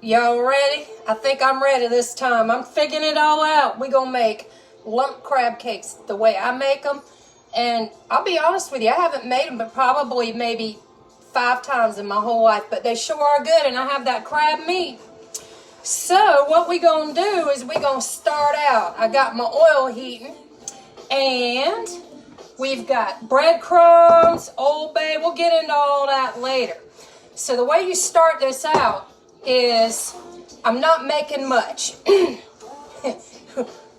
Y'all ready? I think I'm ready this time. I'm figuring it all out. We're going to make lump crab cakes the way I make them. And I'll be honest with you, I haven't made them but probably maybe 5 times in my whole life. But they sure are good, and I have that crab meat. So what we're going to do is we're going to start out. I got my oil heating. And we've got breadcrumbs, Old Bay. We'll get into all that later. So the way you start this out is, I'm not making much.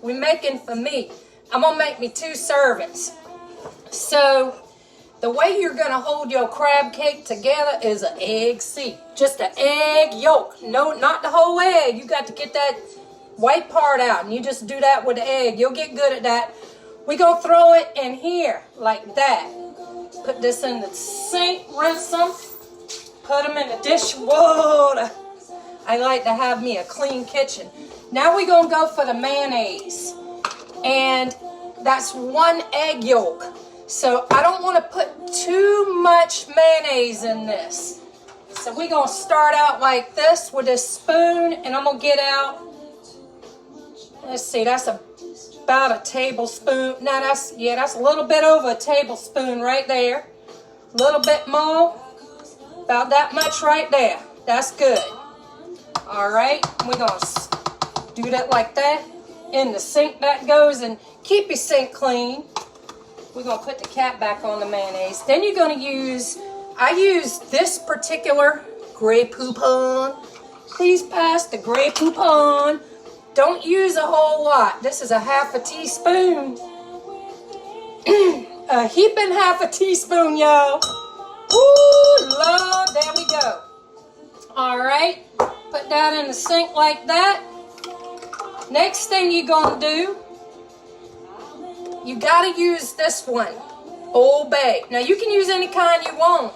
We're making for me. I'm going to make me 2 servings. So the way you're going to hold your crab cake together is an egg seed. Just an egg yolk. No, not the whole egg. You got to get that white part out. And you just do that with the egg. You'll get good at that. We're going to throw it in here like that. Put this in the sink. Rinse them. Put them in the dishwater. I like to have me a clean kitchen. Now we're going to go for the mayonnaise. And that's 1 egg yolk. So I don't want to put too much mayonnaise in this. So we're going to start out like this with a spoon. And I'm going to get out. Let's see, that's about a tablespoon. Now that's a little bit over a tablespoon right there. A little bit more. About that much right there. That's good. Alright, we're going to do that like that. In the sink that goes, and keep your sink clean. We're going to put the cap back on the mayonnaise. Then you're going to use, I use this particular Grey Poupon. Please pass the Grey Poupon. Don't use a whole lot. This is a 1/2 teaspoon. A heaping 1/2 teaspoon, y'all. Ooh, Lord, there we go. Alright, put that in the sink like that. Next thing you're going to do, you got to use this one, Old Bay. Now, you can use any kind you want,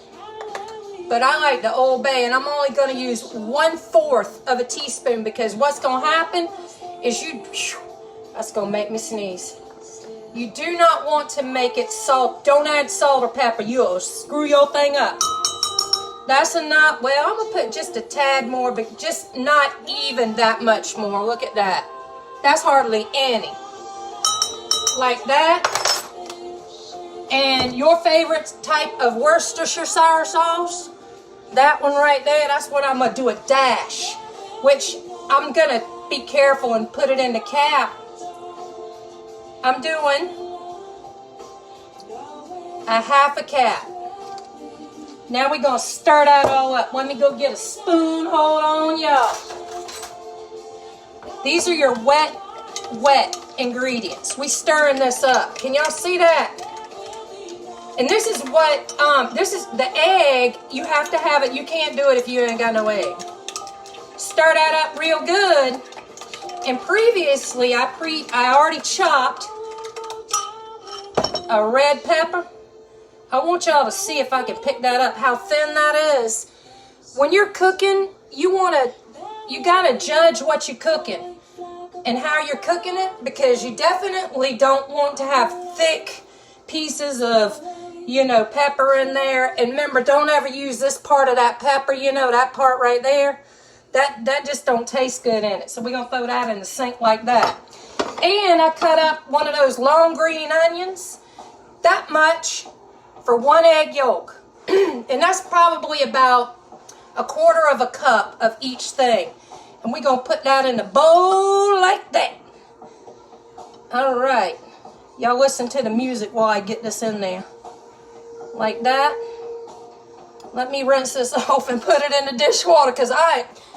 but I like the Old Bay, and I'm only going to use 1/4 of a teaspoon because what's going to happen is that's going to make me sneeze. You do not want to make it salt. Don't add salt or pepper. You'll screw your thing up. That's enough. Well, I'm going to put just a tad more, but just not even that much more. Look at that. That's hardly any. Like that. And your favorite type of Worcestershire sauce, that one right there, that's what I'm going to do a dash. Which I'm going to be careful and put it in the cap. I'm doing a 1/2 cap. Now we're going to stir that all up. Let me go get a spoon. Hold on, y'all. These are your wet ingredients. We stirring this up. Can y'all see that? And this is what, this is the egg. You have to have it. You can't do it if you ain't got no egg. Stir that up real good. And previously, I already chopped a red pepper. I want y'all to see if I can pick that up, how thin that is. When you're cooking, you gotta judge what you're cooking and how you're cooking it, because you definitely don't want to have thick pieces of, pepper in there. And remember, don't ever use this part of that pepper, that part right there. That just don't taste good in it. So we're going to throw that in the sink like that. And I cut up one of those long green onions. That much for 1 egg yolk. And that's probably about 1/4 cup of each thing. And we're going to put that in the bowl like that. All right. Y'all listen to the music while I get this in there. Like that. Let me rinse this off and put it in the dishwater, because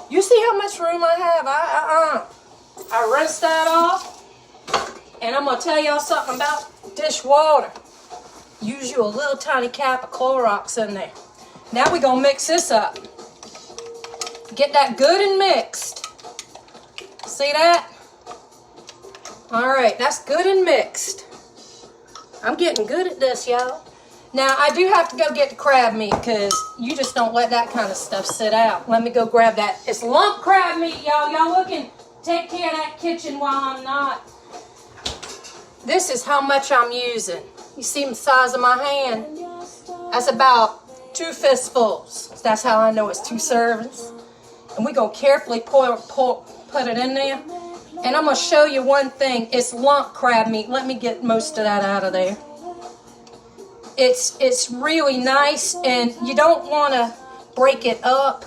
you see how much room I have? I rinsed that off. And I'm going to tell y'all something about dishwater. Use you a little tiny cap of Clorox in there. Now we're going to mix this up. Get that good and mixed. See that? All right, that's good and mixed. I'm getting good at this, y'all. Now, I do have to go get the crab meat, because you just don't let that kind of stuff sit out. Let me go grab that. It's lump crab meat, y'all. Y'all looking, take care of that kitchen while I'm not. This is how much I'm using. You see the size of my hand? That's about 2 fistfuls. That's how I know it's 2 servings. And we're going to carefully put it in there. And I'm going to show you one thing. It's lump crab meat. Let me get most of that out of there. It's really nice, and you don't want to break it up,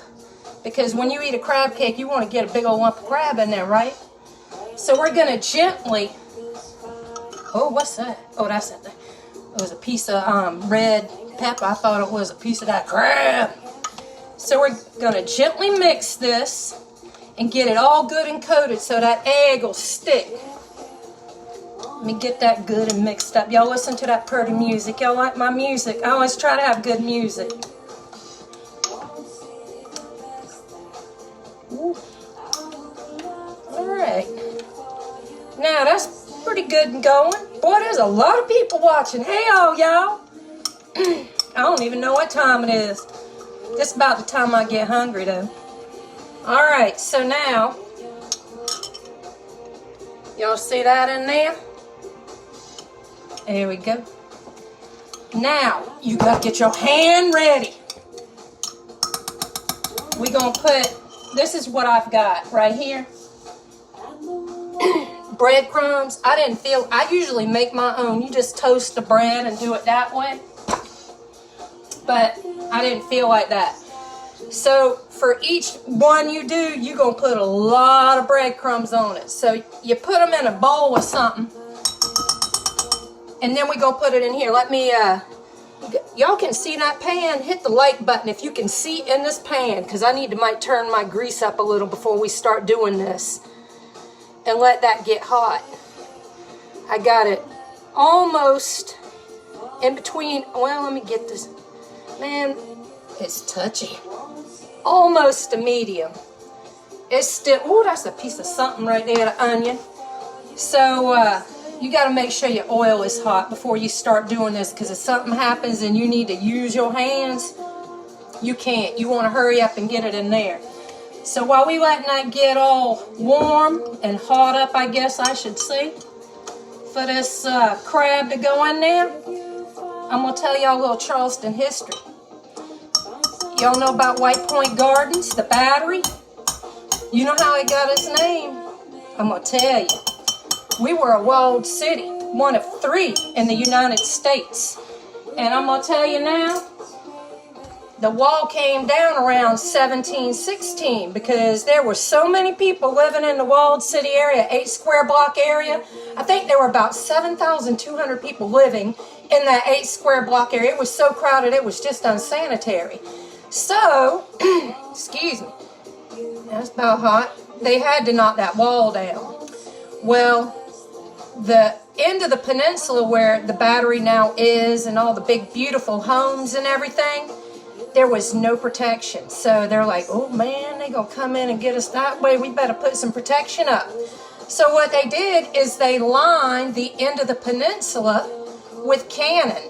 because when you eat a crab cake, you want to get a big old lump of crab in there, right? So we're going to gently, oh, what's that? Oh, that's it. It was a piece of red pepper. I thought it was a piece of that crab. So we're going to gently mix this and get it all good and coated so that egg will stick. Let me get that good and mixed up. Y'all listen to that pretty music. Y'all like my music? I always try to have good music. Ooh. All right. Now that's pretty good and going. Boy, there's a lot of people watching. Hey, all y'all. I don't even know what time it is. Just about the time I get hungry, though. All right, so now, y'all see that in there? There we go. Now, you got to get your hand ready. We're going to put, this is what I've got right here. Breadcrumbs. I usually make my own. You just toast the bread and do it that way. But I didn't feel like that. So for each one you do, you're going to put a lot of breadcrumbs on it. So you put them in a bowl or something. And then we're going to put it in here. Let me, y'all can see that pan? Hit the like button if you can see in this pan, because I might turn my grease up a little before we start doing this. And let that get hot. I got it almost in between. Well, let me get this. Man, it's touchy. Almost a medium. It's still, oh, that's a piece of something right there, the onion. So, you got to make sure your oil is hot before you start doing this, because if something happens and you need to use your hands, you can't. You want to hurry up and get it in there. So while we letting that get all warm and hot up, I guess I should say, for this crab to go in there, I'm going to tell y'all a little Charleston history. Y'all know about White Point Gardens, the battery? You know how it got its name? I'm going to tell you. We were a walled city, one of 3 in the United States. And I'm going to tell you now, the wall came down around 1716 because there were so many people living in the walled city area, 8 square block area. I think there were about 7,200 people living in that 8 square block area. It was so crowded, it was just unsanitary. So, excuse me, that's about hot. They had to knock that wall down. Well, the end of the peninsula where the battery now is and all the big beautiful homes and everything, there was no protection. So they're like, oh man, they're going to come in and get us that way. We better put some protection up. So what they did is they lined the end of the peninsula with cannon.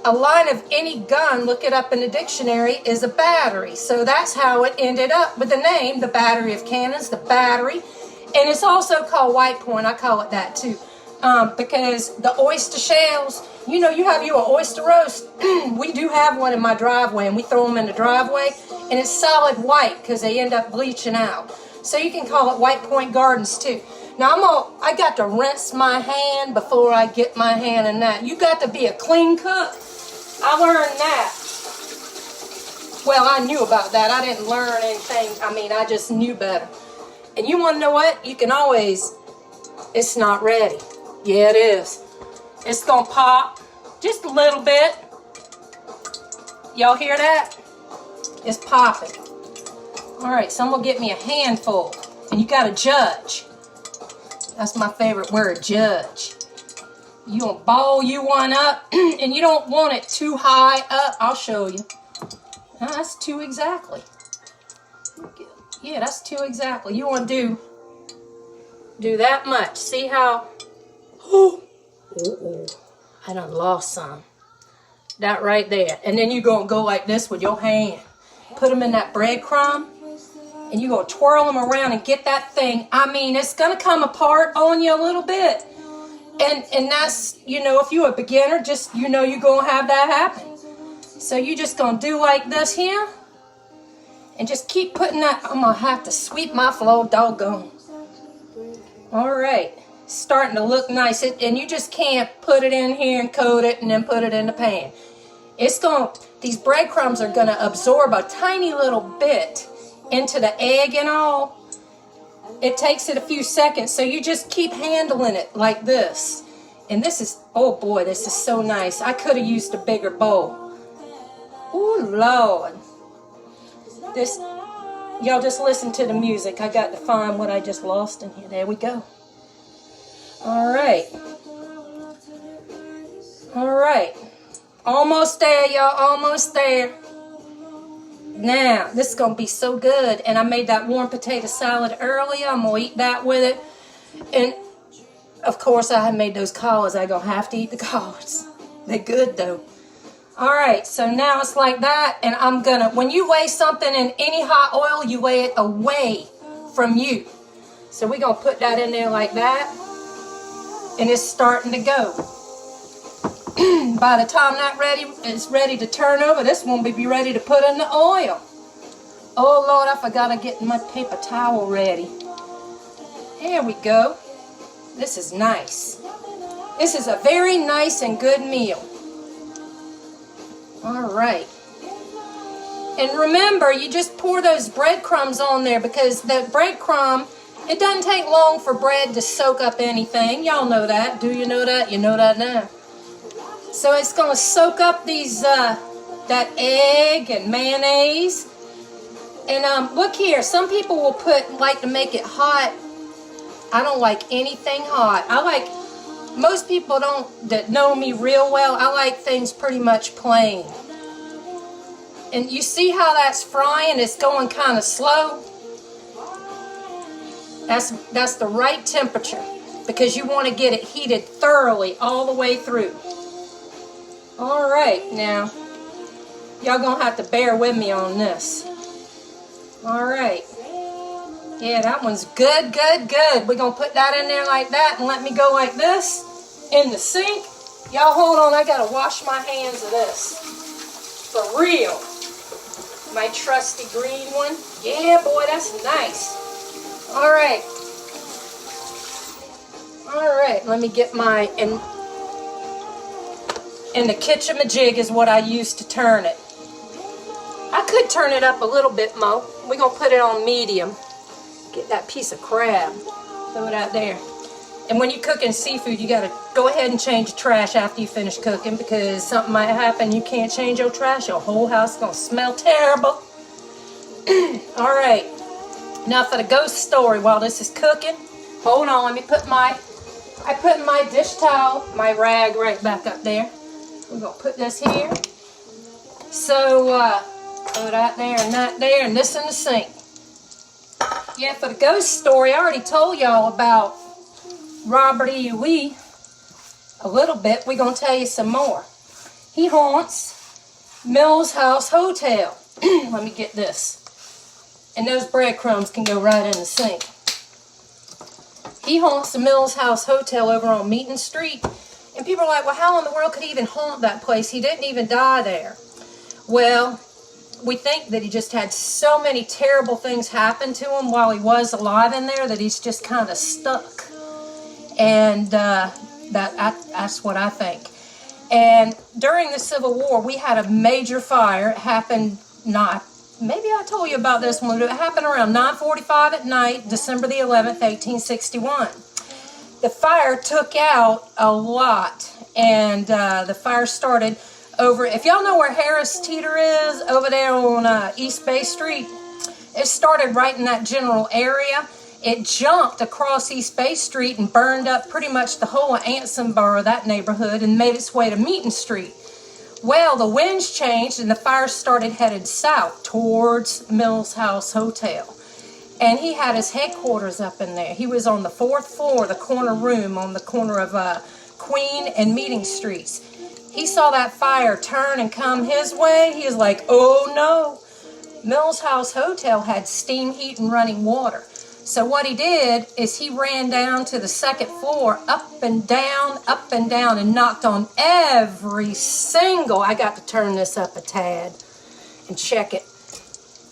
A line of any gun, look it up in the dictionary, is a battery. So that's how it ended up with the name, the Battery of Cannons, the battery. And it's also called White Point. I call it that too. Because the oyster shells, you know, you have an oyster roast. We do have one in my driveway, and we throw them in the driveway, and it's solid white because they end up bleaching out. So you can call it White Point Gardens too. Now I got to rinse my hand before I get my hand in that. You got to be a clean cook. I learned that. Well, I knew about that. I didn't learn anything. I just knew better. And you want to know what? You can always, it's not ready. Yeah, it is. It's going to pop just a little bit. Y'all hear that? It's popping. All right, so I'm going to get me a handful. And you got to judge. That's my favorite word, judge. You going to ball you one up, and you don't want it too high up. I'll show you. That's 2 exactly. Yeah, that's 2 exactly. You want to do that much. See how, I done lost some. That right there. And then you're going to go like this with your hand. Put them in that breadcrumb, and you're going to twirl them around and get that thing. It's going to come apart on you a little bit. And that's, if you're a beginner, just, you're going to have that happen. So you're just going to do like this here. And just keep putting that. I'm going to have to sweep my floor, doggone. All right. Starting to look nice. And you just can't put it in here and coat it and then put it in the pan. These breadcrumbs are going to absorb a tiny little bit into the egg and all. It takes it a few seconds, so you just keep handling it like this. And this is, oh boy, this is so nice. I could have used a bigger bowl. Oh Lord. Y'all just listen to the music. I got to find what I just lost in here. There we go. All right. All right. Almost there, y'all. Almost there. Now, this is going to be so good. And I made that warm potato salad earlier. I'm going to eat that with it. And, of course, I have made those collards. I'm going to have to eat the collards. They're good, though. All right, so now it's like that. And I'm going to, when you weigh something in any hot oil, you weigh it away from you. So we're going to put that in there like that. And it's starting to go. By the time that is ready to turn over, this one will be ready to put in the oil. Oh Lord, I forgot to get my paper towel ready. Here we go. This is nice. This is a very nice and good meal. All right. And remember, you just pour those breadcrumbs on there because the breadcrumb, it doesn't take long for bread to soak up anything. Y'all know that. Do you know that? You know that now. So it's going to soak up these, that egg and mayonnaise. And look here, some people will like to make it hot. I don't like anything hot. Most people that know me real well, I like things pretty much plain. And you see how that's frying? It's going kind of slow. That's the right temperature because you want to get it heated thoroughly all the way through. All right, now, y'all gonna have to bear with me on this. All right. Yeah, that one's good, good, good. We're gonna put that in there like that and let me go like this in the sink. Y'all hold on, I gotta wash my hands of this. For real. My trusty green one. Yeah, boy, that's nice. All right. All right, let me get my... And the kitchen majig is what I use to turn it. I could turn it up a little bit more. We're going to put it on medium. Get that piece of crab. Throw it out there. And when you're cooking seafood, you got to go ahead and change the trash after you finish cooking because something might happen. You can't change your trash. Your whole house is going to smell terrible. All right. Now for the ghost story while this is cooking. Hold on. Let me put I put my dish towel, my rag right back up there. We're going to put this here. So, throw that there and that there and this in the sink. Yeah, for the ghost story, I already told y'all about Robert E. Lee a little bit. We're going to tell you some more. He haunts Mills House Hotel. Let me get this. And those breadcrumbs can go right in the sink. He haunts the Mills House Hotel over on Meeting Street. And people are like, well, how in the world could he even haunt that place? He didn't even die there. Well, we think that he just had so many terrible things happen to him while he was alive in there that he's just kind of stuck. And that's what I think. And during the Civil War, we had a major fire. It happened maybe I told you about this one. It happened around 9:45 at night, December the 11th, 1861. The fire took out a lot, and the fire started over, if y'all know where Harris Teeter is, over there on East Bay Street, it started right in that general area. It jumped across East Bay Street and burned up pretty much the whole of Ansonboro, that neighborhood, and made its way to Meeting Street. Well, the winds changed and the fire started headed south towards Mills House Hotel. And he had his headquarters up in there. He was on the 4th floor, the corner room on the corner of Queen and Meeting Streets. He saw that fire turn and come his way. He was like, oh no. Mills House Hotel had steam heat and running water. So what he did is he ran down to the 2nd floor, up and down, and knocked on every single, I got to turn this up a tad and check it.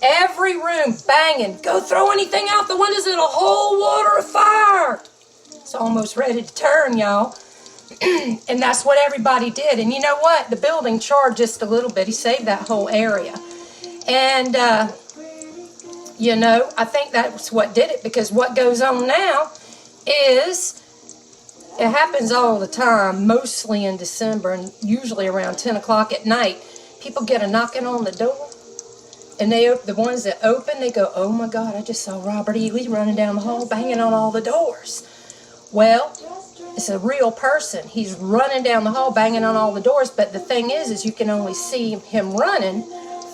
Every room banging. Go throw anything out the windows, it'll hold water of fire. It's almost ready to turn, y'all. And that's what everybody did. And you know what? The building charged just a little bit. He saved that whole area. And, you know, I think that's what did it, because what goes on now is, it happens all the time, mostly in December, and usually around 10 o'clock at night, people get a knocking on the door, and the ones that open, they go, oh my God, I just saw Robert E. Lee running down the hall, banging on all the doors. Well, it's a real person. He's running down the hall, banging on all the doors, but the thing is you can only see him running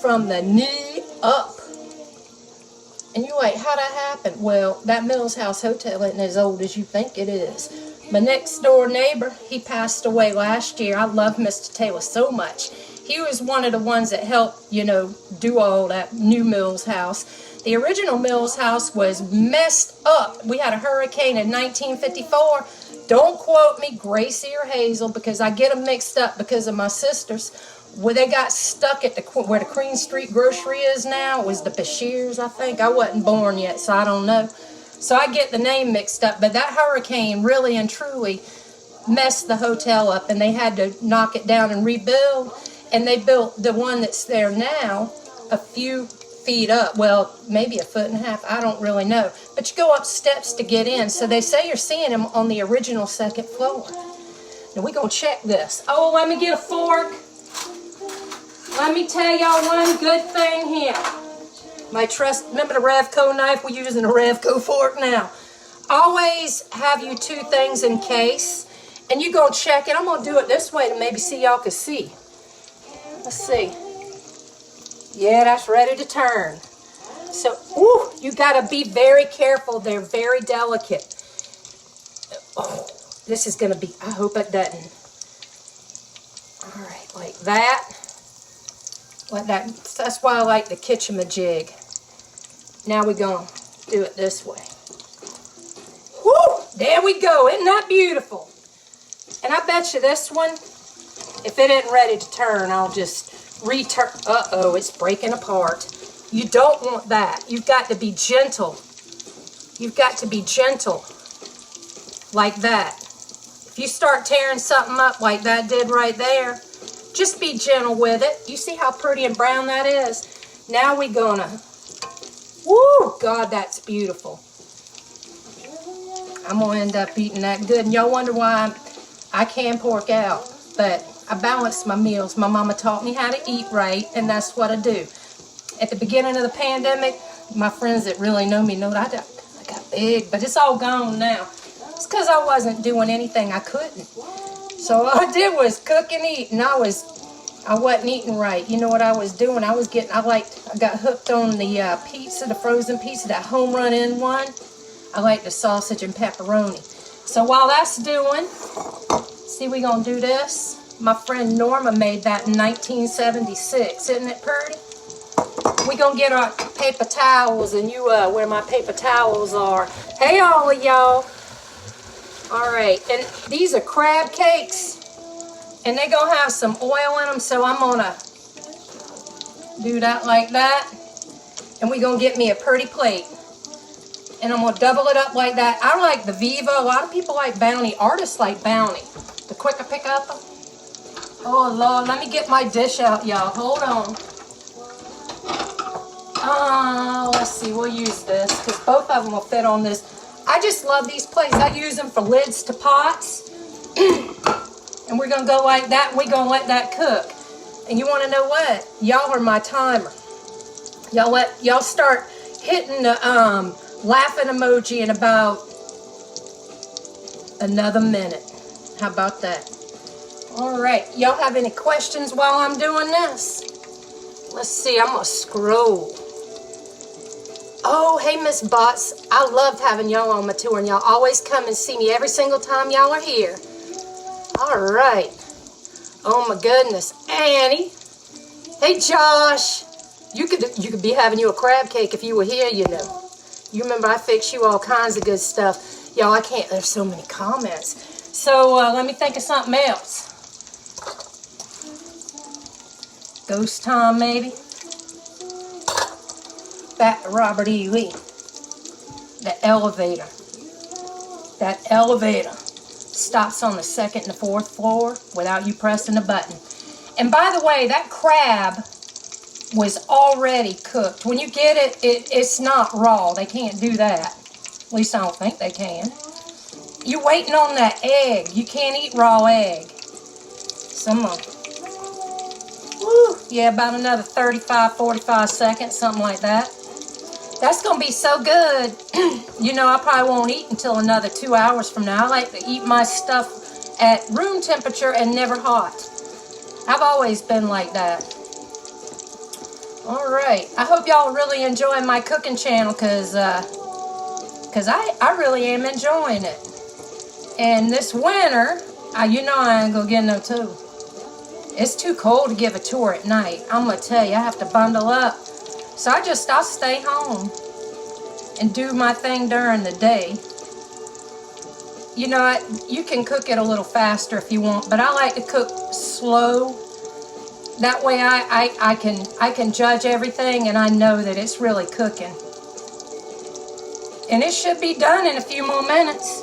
from the knee up. And you're like, how'd that happen? Well, that Mills House Hotel isn't as old as you think it is. My next door neighbor, he passed away last year. I love Mr. Taylor so much. He was one of the ones that helped, you know, do all that new Mills House. The original Mills House was messed up. We had a hurricane in 1954. Don't quote me, Gracie or Hazel, because I get them mixed up because of my sisters. Where they got stuck at where the Queen Street grocery is now, it was the Bashirs, I think. I wasn't born yet, so I don't know. So I get the name mixed up. But that hurricane really and truly messed the hotel up, and they had to knock it down and rebuild. And they built the one that's there now a few feet up. Well, maybe a foot and a half. I don't really know. But you go up steps to get in. So they say you're seeing them on the original second floor. Now we're going to check this. Oh, let me get a fork. Let me tell y'all one good thing here. Remember the Revco knife? We're using a Revco fork now. Always have you two things in case. And you're going to check it. I'm going to do it this way to maybe see y'all can see. Let's see. Yeah, that's ready to turn. So, ooh, you got to be very careful. They're very delicate. Oh, this is going to be, I hope it doesn't. All right, like that. Like that. That's why I like the kitchen majig. Now we're going to do it this way. Whoo! There we go. Isn't that beautiful? And I bet you this one, if it isn't ready to turn, I'll just return. Uh-oh, it's breaking apart. You don't want that. You've got to be gentle. You've got to be gentle. Like that. If you start tearing something up like that did right there, just be gentle with it. You see how pretty and brown that is? Now we're gonna, woo, God, that's beautiful. I'm gonna end up eating that good. And y'all wonder why I can pork out, but I balance my meals. My mama taught me how to eat right, and that's what I do. At the beginning of the pandemic, my friends that really know me know that I got big, but it's all gone now. It's because I wasn't doing anything I couldn't. So all I did was cook and eat, and I wasn't eating right. You know what I was doing? I got hooked on the pizza, the frozen pizza, that home run in one. I like the sausage and pepperoni. So while that's doing, see, we're going to do this. My friend Norma made that in 1976. Isn't it pretty? We're going to get our paper towels, and where my paper towels are. Hey, all of y'all. All right, and these are crab cakes, and they're going to have some oil in them, so I'm going to do that like that, and we're going to get me a pretty plate, and I'm going to double it up like that. I like the Viva. A lot of people like Bounty. Artists like Bounty. The quicker pick up them. Oh, Lord, let me get my dish out, y'all. Hold on. Let's see, we'll use this, because both of them will fit on this. I just love these plates. I use them for lids to pots. And we're going to go like that, and we're going to let that cook. And you want to know what? Y'all are my timer. Y'all start hitting the laughing emoji in about another minute. How about that? All right. Y'all have any questions while I'm doing this? Let's see. I'm going to scroll. Oh, hey, Miss Butts. I loved having y'all on my tour, and y'all always come and see me every single time y'all are here. All right. Oh, my goodness. Annie. Hey, Josh. You could be having you a crab cake if you were here, you know. You remember I fixed you all kinds of good stuff. Y'all, I can't. There's so many comments. So let me think of something else. Ghost time, maybe. That Robert E. Lee. The elevator. That elevator stops on the 2nd and the 4th floor without you pressing a button. And by the way, that crab was already cooked. When you get it, it's not raw. They can't do that. At least I don't think they can. You're waiting on that egg. You can't eat raw egg. Some of them. Woo, yeah, about another 35, 45 seconds, something like that. That's going to be so good. You know, I probably won't eat until another 2 hours from now. I like to eat my stuff at room temperature and never hot. I've always been like that. All right. I hope y'all really enjoying my cooking channel because I really am enjoying it. And this winter, you know I ain't going to get no tour. It's too cold to give a tour at night. I'm going to tell you, I have to bundle up. So I'll stay home and do my thing during the day. You know, you can cook it a little faster if you want, but I like to cook slow. That way I can judge everything and I know that it's really cooking. And it should be done in a few more minutes.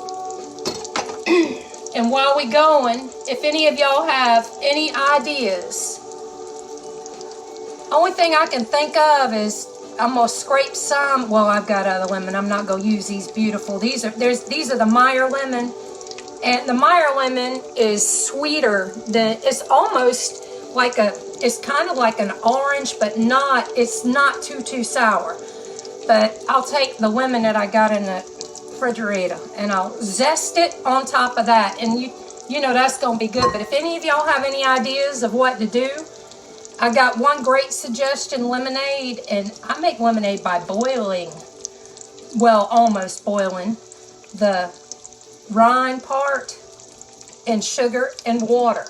And while we're going, if any of y'all have any ideas, only thing I can think of is I'm going to scrape some. Well, I've got other lemon. I'm not going to use these beautiful. These are the Meyer lemon. And the Meyer lemon is sweeter than, it's almost like it's kind of like an orange, but it's not too sour. But I'll take the lemon that I got in the refrigerator and I'll zest it on top of that. And you know that's going to be good. But if any of y'all have any ideas of what to do, I got one great suggestion, lemonade, and I make lemonade by boiling, well, almost boiling, the rind part and sugar and water.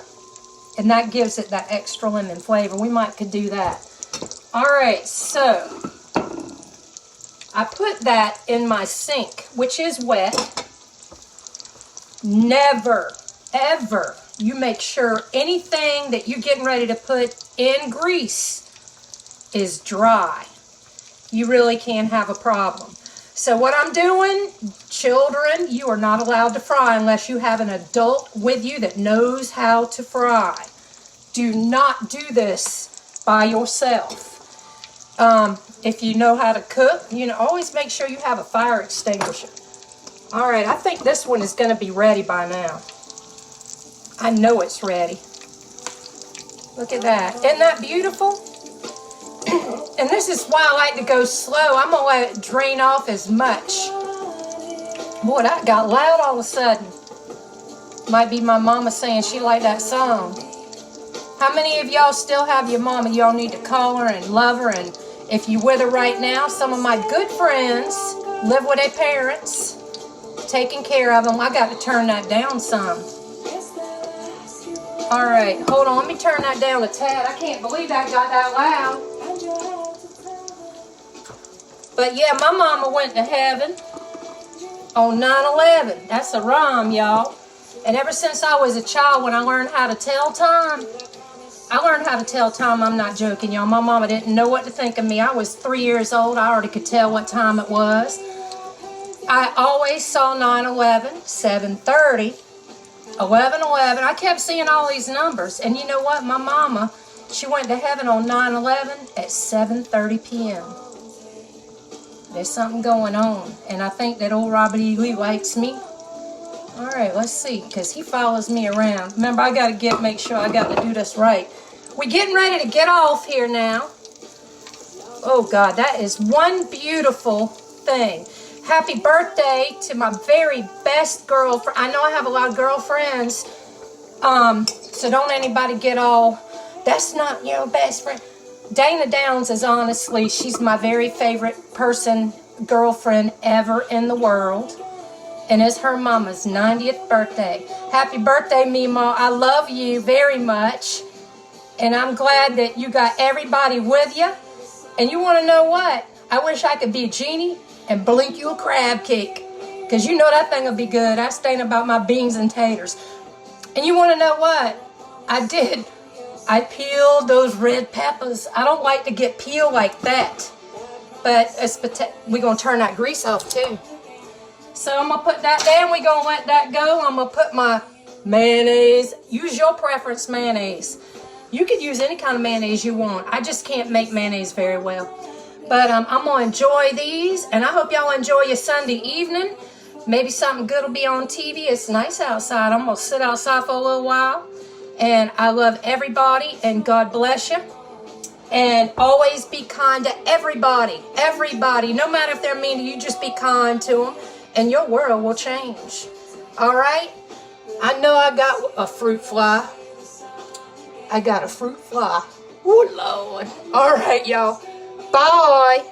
And that gives it that extra lemon flavor. We could do that. All right, so I put that in my sink, which is wet. Never, ever, you make sure anything that you're getting ready to put in grease is dry. You really can have a problem. So what I'm doing, children, you are not allowed to fry unless you have an adult with you that knows how to fry. Do not do this by yourself. If you know how to cook, always make sure you have a fire extinguisher. All right, I think this one is going to be ready by now. I know it's ready. Look at that. Isn't that beautiful? And this is why I like to go slow. I'm going to let it drain off as much. Boy, that got loud all of a sudden. Might be my mama saying she liked that song. How many of y'all still have your mama? Y'all need to call her and love her. And if you're with her right now, some of my good friends live with their parents, taking care of them. I got to turn that down some. All right, hold on. Let me turn that down a tad. I can't believe that got that loud. But yeah, my mama went to heaven on 9/11. That's a rhyme, y'all. And ever since I was a child, when I learned how to tell time, I'm not joking, y'all. My mama didn't know what to think of me. I was 3 years old. I already could tell what time it was. I always saw 9/11, 7:30, 11:11. I kept seeing all these numbers. And you know what? My mama, she went to heaven on 9/11 at 7:30 p.m. There's something going on. And I think that old Robert E. Lee likes me. All right, let's see, because he follows me around. Remember, I got to make sure I got to do this right. We're getting ready to get off here now. Oh, God, that is one beautiful thing. Happy birthday to my very best girlfriend. I know I have a lot of girlfriends, so don't anybody get all, that's not your best friend. Dana Downs is honestly, she's my very favorite girlfriend ever in the world. And it's her mama's 90th birthday. Happy birthday, Mima. I love you very much. And I'm glad that you got everybody with you. And you want to know what? I wish I could be a genie and blink you a crab cake. Because you know that thing will be good. I was thinking about my beans and taters. And you want to know what? I did. I peeled those red peppers. I don't like to get peeled like that. But we're going to turn that grease off too. So I'm going to put that down. We're going to let that go. I'm going to put my mayonnaise. Use your preference mayonnaise. You could use any kind of mayonnaise you want. I just can't make mayonnaise very well. But I'm going to enjoy these. And I hope y'all enjoy your Sunday evening. Maybe something good will be on TV. It's nice outside. I'm going to sit outside for a little while. And I love everybody. And God bless you. And always be kind to everybody. Everybody. No matter if they're mean to you, just be kind to them. And your world will change. All right? I know I got a fruit fly. I got a fruit fly. Oh, Lord. All right, y'all. Bye.